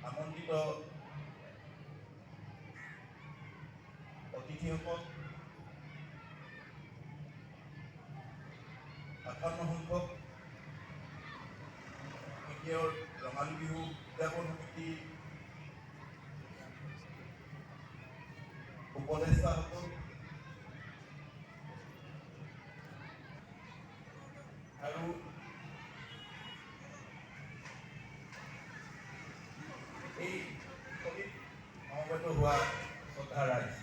আমন্ত্ৰিত অতিথিসকল, 58 সংখ্যক কেতিয়াৰ ৰঙালী বিহু উদযাপন সমিতি উপদেষ্টাসকল আৰু এই ছবিত সমবেত হোৱা শ্ৰদ্ধা ৰাইজ,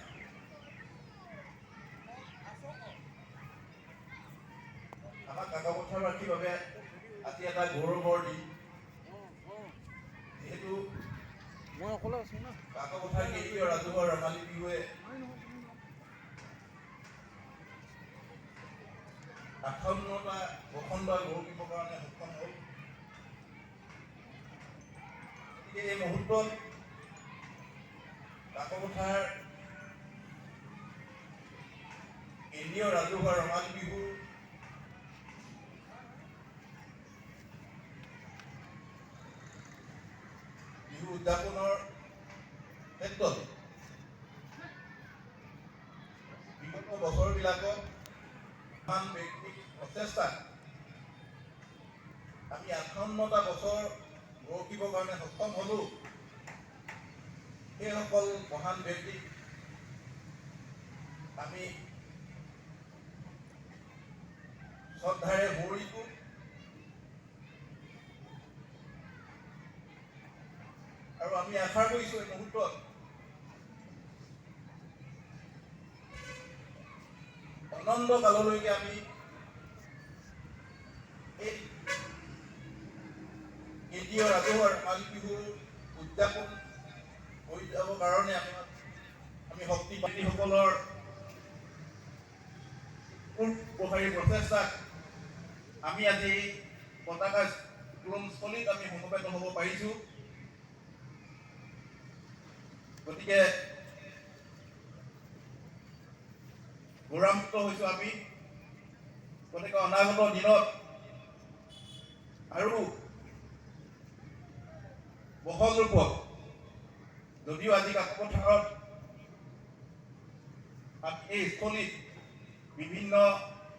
আমাক কাকপথাৰবাসীৰ বাবে আজি এটা গৌৰৱৰ দিন। যিহেতু কাকপথাৰ কেন্দ্ৰীয় ৰাজহুৱা ৰঙালী বিহুৱে 58টা বসন্ত গৌৰৱ দিবৰ কাৰণে সক্ষম হ'ল। গতিকে এই মুহূৰ্তত কাকপথাৰ কেন্দ্ৰীয় ৰাজহুৱা ৰঙালী বিহু উদযাপনৰ ক্ষেত্ৰত বিগত বছৰবিলাকত ইমান ব্যক্তিক প্ৰচেষ্টাত আমি 58টা বছৰ গৌৰৱিবৰ কাৰণে সক্ষম হ'লোঁ। সেইসকল মহান ব্যক্তিক আমি শ্ৰদ্ধাৰে সুঁৱৰিছোঁ। আৰু আমি আশা কৰিছোঁ এই মুহূৰ্তত অনন্ত কাললৈকে আমি এই কেন্দ্ৰীয় ৰাজহুৱা ৰঙালী বিহুৰ উদযাপন কৰি যাবৰ কাৰণে আমি শক্তিবাদীসকলৰ প্ৰসাৰী প্ৰচেষ্টাক আমি আজি পতাকা উত্তোলনস্থলীত আমি সমবেত হ'ব পাৰিছোঁ। গতিকে গৌৰৱান্বিত হৈছোঁ আমি। গতিকে অনাগত দিনত আৰু বহল ৰূপত, যদিও আজি কাকপথাৰত এই স্থলীত বিভিন্ন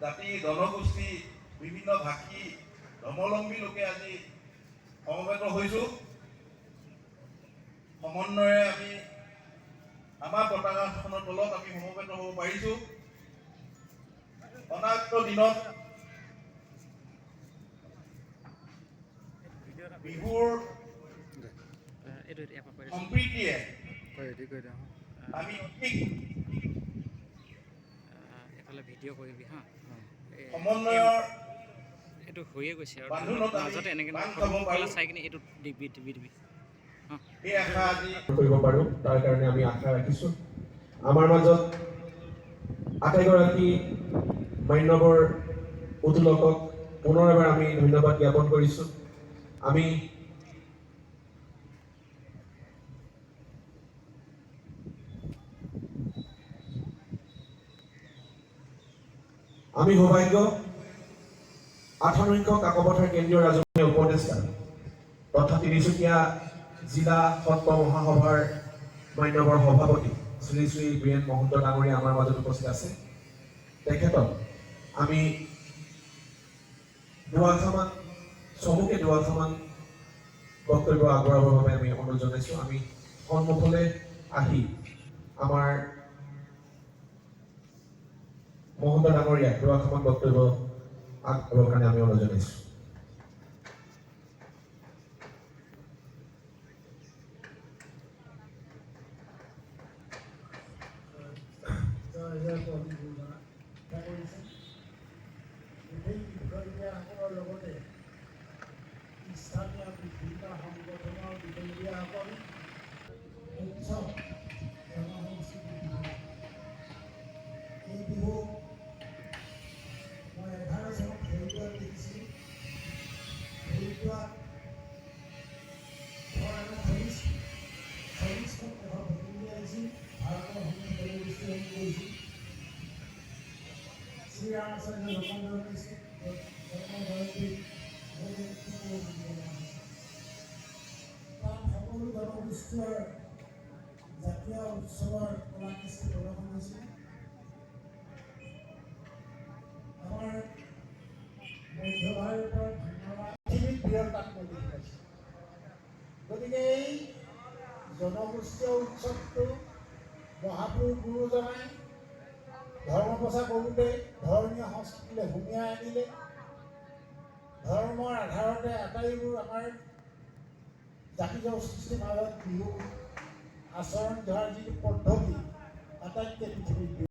জাতি জনগোষ্ঠী, বিভিন্ন ভাষী ধৰ্মাৱলম্বী লোকে আজি সমবেত হৈছোঁ, সমন্বয়েৰে আমি আমাৰ পতাকাখনৰ তলত আমি সমবেত হ'ব পাৰিছোঁ। অনাগত দিনত বিহুৰ সম্প্ৰীতিয়ে আমি ঠিক ভিডিঅ' কৰিবি হা, সমন্বয়ৰ এইটো হৈয়ে গৈছে আৰু মাজতে এনেকৈ চাই কিনে এইটো দিবি এই আশা আজি কৰিব পাৰোঁ, তাৰ কাৰণে আমি আশা ৰাখিছোঁ। আমাৰ মাজত আটাইগৰাকী মান্যবৰ উতুলকক পুনৰ এবাৰ আমি ধন্যবাদ জ্ঞাপন কৰিছোঁ। আমি সৌভাগ্য 58 সংখ্যক কাকপথাৰ কেন্দ্ৰীয় ৰাজহুৱা উপদেষ্টা তথা তিনিচুকীয়া জিলা সত্ৰ মহাসভাৰ মান্যবৰ সভাপতি শ্ৰী শ্ৰী বীৰেন মহন্ত ডাঙৰীয়া আমাৰ মাজত উপস্থিত আছে। তেখেতক আমি চমুকে দুআষাৰমান বক্তব্য আগবঢ়াবৰ বাবে আমি অনুৰোধ জনাইছোঁ। আমি সন্মুখলৈ আহি আমাৰ মহন্ত ডাঙৰীয়া দুআষাৰমান বক্তব্য আগবঢ়াবৰ কাৰণে আমি অনুৰোধ জনাইছোঁ। শিক্ষাৰ্থীসকলৰ লগতে স্থানীয় বিভিন্ন সংগঠনৰ বিতংগীয়াসকল উৎসৱ জনসংস্কৃতি বিহু। এই বিহু মই 11 চনত হেৰিটোৱাত দেখিছিলোঁ। হেৰিটোৱাত চল্লিছখন এখন প্ৰতিনিধি আহিছিল, ভাৰতৰ সংগীত জনগোষ্ঠীসমূহ কৰিছিল। শ্ৰীৰামাচাৰ্য জন্মজয়ন্তী তাত সকলো জনগোষ্ঠীৰ জাতীয় উৎসৱৰ কলাকৃষ্টি প্ৰদৰ্শন হৈছিল। আমাৰ মধ্য ভাৰতৰ ভাঙৰা পৃথিৱীত বৃহৎ তাত মই দেখি পাইছোঁ। গতিকে এই জনগোষ্ঠীয় উৎসৱটো মহাপুৰুষ গুৰুজনাই ধৰ্ম প্ৰচাৰ কৰোঁতে ধৰ্মীয় সংস্কৃতিলৈ সুমিয়াই আনিলে। ধৰ্মৰ আধাৰতে আটাইবোৰ আমাৰ জাতি জনগোষ্ঠীৰ মাজত বিহু আচৰণ ধৰাৰ যিটো পদ্ধতি আটাইতকৈ পৃথিৱীত